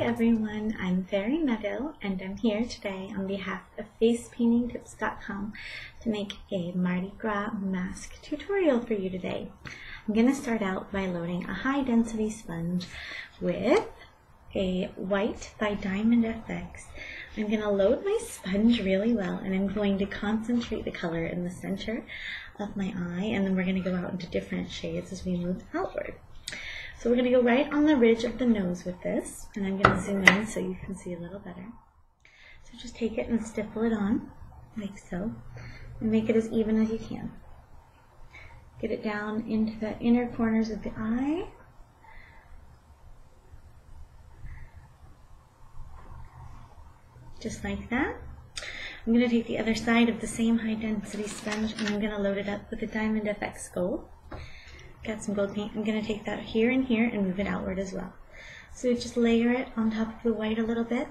Everyone, I'm Fairy Meadow and I'm here today on behalf of facepaintingtips.com to make a Mardi Gras mask tutorial for you today. I'm going to start out by loading a high density sponge with a white by Diamond FX. I'm going to load my sponge really well and I'm going to concentrate the color in the center of my eye, and then we're going to go out into different shades as we move outward. So we're going to go right on the ridge of the nose with this, and I'm going to zoom in so you can see a little better. So just take it and stipple it on, like so, and make it as even as you can. Get it down into the inner corners of the eye. Just like that. I'm going to take the other side of the same high density sponge and I'm going to load it up with the Diamond FX Gold. Got some gold paint. I'm going to take that here and here and move it outward as well. So just layer it on top of the white a little bit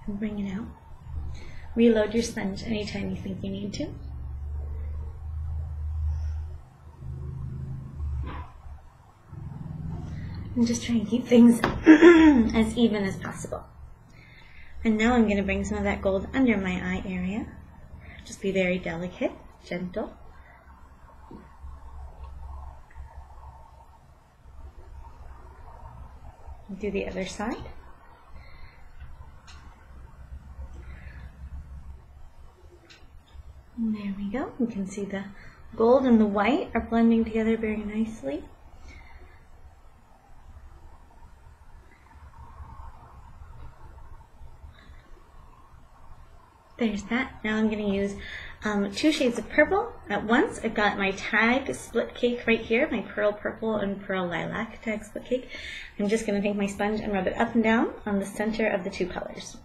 and bring it out. Reload your sponge anytime you think you need to. And just try and keep things as even as possible. And now I'm going to bring some of that gold under my eye area. Just be very delicate, gentle. Do the other side. And there we go. You can see the gold and the white are blending together very nicely. There's that. Now I'm going to use 2 shades of purple at once. I've got my tag Splitcake right here, my pearl purple and pearl lilac tag Splitcake. I'm just going to take my sponge and rub it up and down on the center of the 2 colors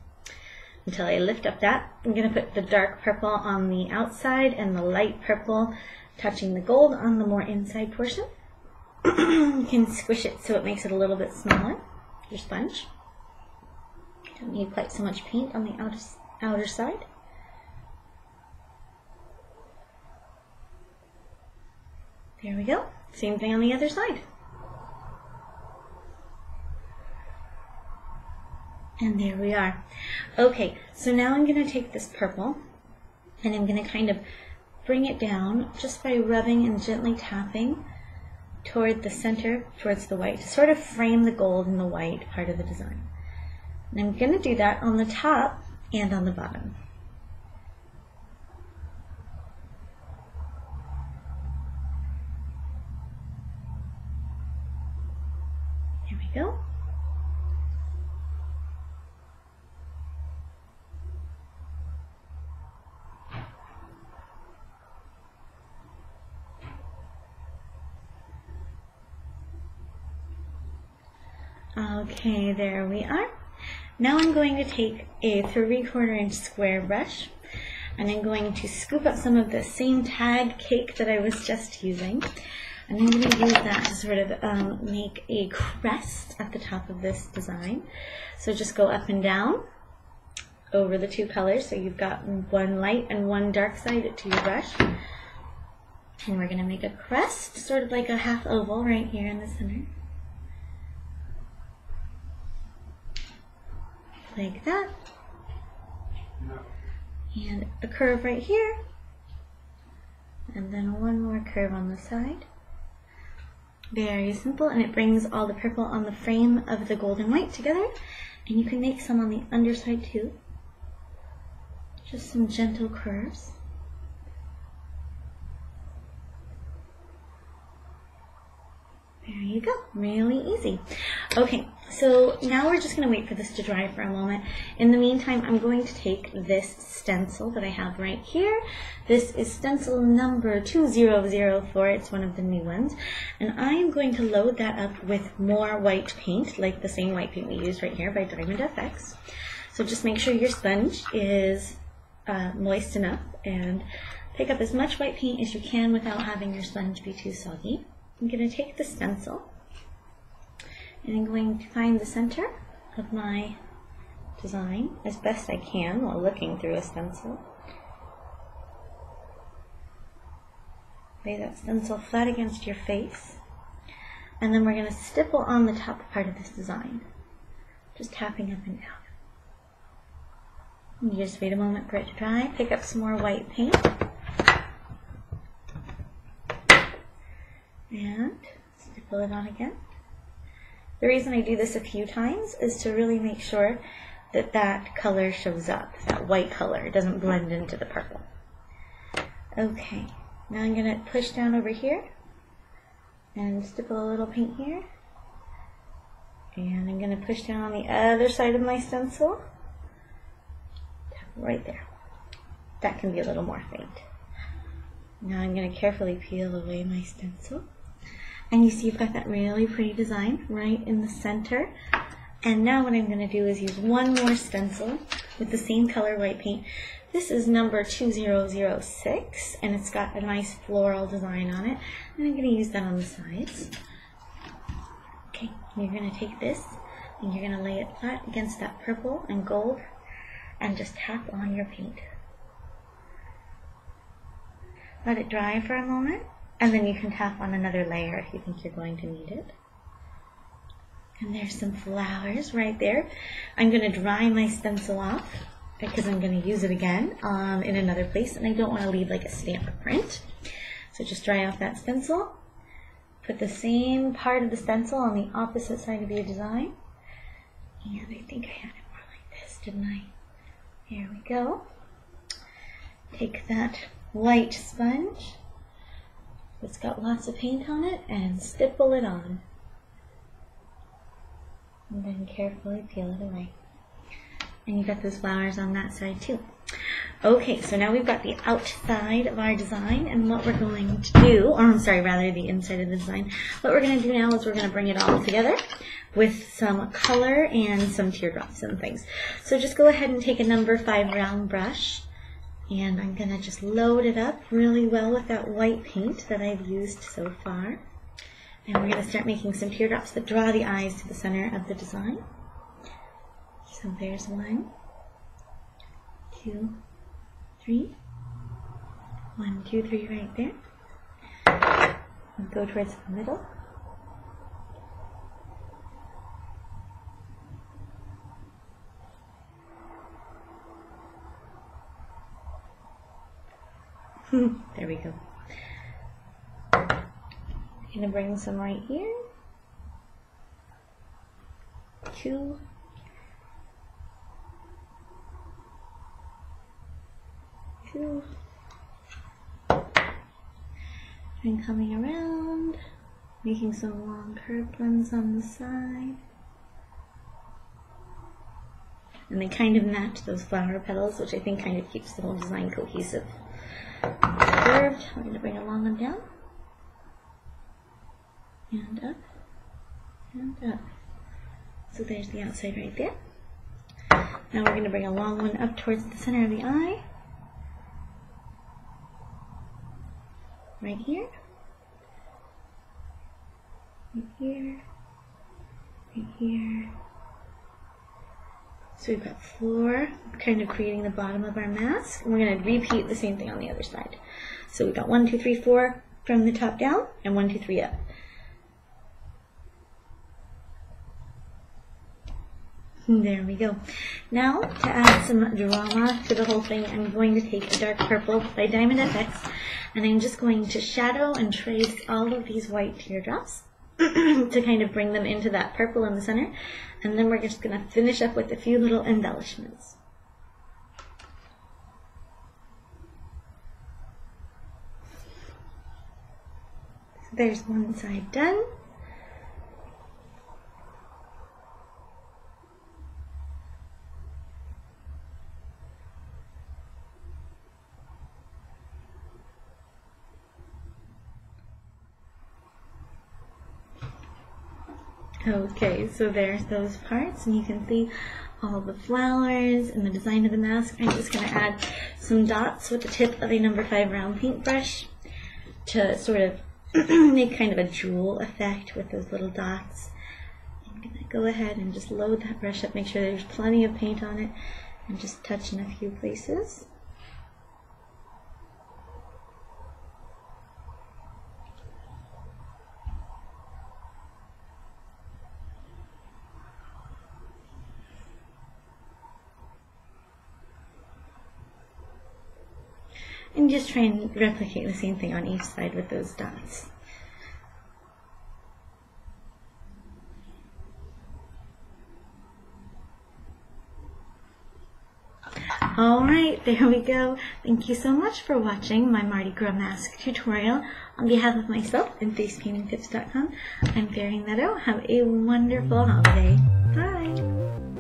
until I lift up that. I'm going to put the dark purple on the outside and the light purple touching the gold on the more inside portion. You can squish it so it makes it a little bit smaller, your sponge. Don't need quite so much paint on the outer side. There we go. Same thing on the other side. And there we are. Okay, so now I'm going to take this purple and I'm going to kind of bring it down just by rubbing and gently tapping toward the center, towards the white, to sort of frame the gold and the white part of the design. And I'm going to do that on the top and on the bottom. Here we go. Okay, there we are. Now I'm going to take a 3/4 inch square brush and I'm going to scoop up some of the same tag cake that I was just using. And I'm going to use that to sort of make a crest at the top of this design. So just go up and down over the 2 colors. So you've got one light and one dark side to your brush. And we're going to make a crest, sort of like a half oval right here in the center. Like that. And a curve right here. And then one more curve on the side. Very simple, and it brings all the purple on the frame of the gold and white together. And you can make some on the underside too. Just some gentle curves. There you go, really easy. Okay, so now we're just going to wait for this to dry for a moment. In the meantime, I'm going to take this stencil that I have right here. This is stencil number 2004, it's one of the new ones. And I am going to load that up with more white paint, like the same white paint we used right here by Diamond FX. So just make sure your sponge is moist enough and pick up as much white paint as you can without having your sponge be too soggy. I'm going to take the stencil and I'm going to find the center of my design as best I can while looking through a stencil. Lay that stencil flat against your face, and then we're going to stipple on the top part of this design, just tapping up and down. You just wait a moment for it to dry, pick up some more white paint, and stipple it on again. The reason I do this a few times is to really make sure that that color shows up, that white color. It doesn't blend into the purple. Okay, now I'm going to push down over here and stipple a little paint here. And I'm going to push down on the other side of my stencil. Tap right there. That can be a little more faint. Now I'm going to carefully peel away my stencil. And you see you've got that really pretty design right in the center. And now what I'm going to do is use one more stencil with the same color white paint. This is number 2006, and it's got a nice floral design on it. And I'm going to use that on the sides. Okay, you're going to take this and you're going to lay it flat against that purple and gold and just tap on your paint. Let it dry for a moment, and then you can tap on another layer if you think you're going to need it. And there's some flowers right there. I'm going to dry my stencil off because I'm going to use it again in another place, and I don't want to leave like a stamp print. So just dry off that stencil. Put the same part of the stencil on the opposite side of your design. And I think I had it more like this, didn't I? Here we go. Take that white sponge that's got lots of paint on it and stipple it on. And then carefully peel it away. And you got those flowers on that side too. Okay, so now we've got the outside of our design, and what we're going to do, or I'm sorry, rather the inside of the design. What we're going to do now is we're going to bring it all together with some color and some teardrops and things. So just go ahead and take a number 5 round brush, and I'm going to just load it up really well with that white paint that I've used so far. And we're going to start making some teardrops that draw the eyes to the center of the design. So there's 1, 2, 3. 1, 2, 3 right there. And go towards the middle. There we go. I'm going to bring some right here. 2. And coming around, making some long curved ones on the side. And they kind of match those flower petals, which I think kind of keeps the whole design cohesive. Curved. I'm going to bring a long one down. And up. And up. So there's the outside right there. Now we're going to bring a long one up towards the center of the eye. Right here. Right here. Right here. So we've got 4, kind of creating the bottom of our mask. And we're going to repeat the same thing on the other side. So we've got 1, 2, 3, 4 from the top down, and 1, 2, 3 up. There we go. Now, to add some drama to the whole thing, I'm going to take a dark purple by Diamond FX, and I'm just going to shadow and trace all of these white teardrops to kind of bring them into that purple in the center. And then we're just going to finish up with a few little embellishments. So there's one side done. Okay, so there's those parts, and you can see all the flowers and the design of the mask. I'm just going to add some dots with the tip of a number 5 round paintbrush to sort of make kind of a jewel effect with those little dots, and I'm going to go ahead and just load that brush up, make sure there's plenty of paint on it, and just touch in a few places. And just try and replicate the same thing on each side with those dots. Alright, there we go. Thank you so much for watching my Mardi Gras mask tutorial. On behalf of myself and facepaintingtips.com, I'm Fairy Meadow. Have a wonderful holiday. Bye!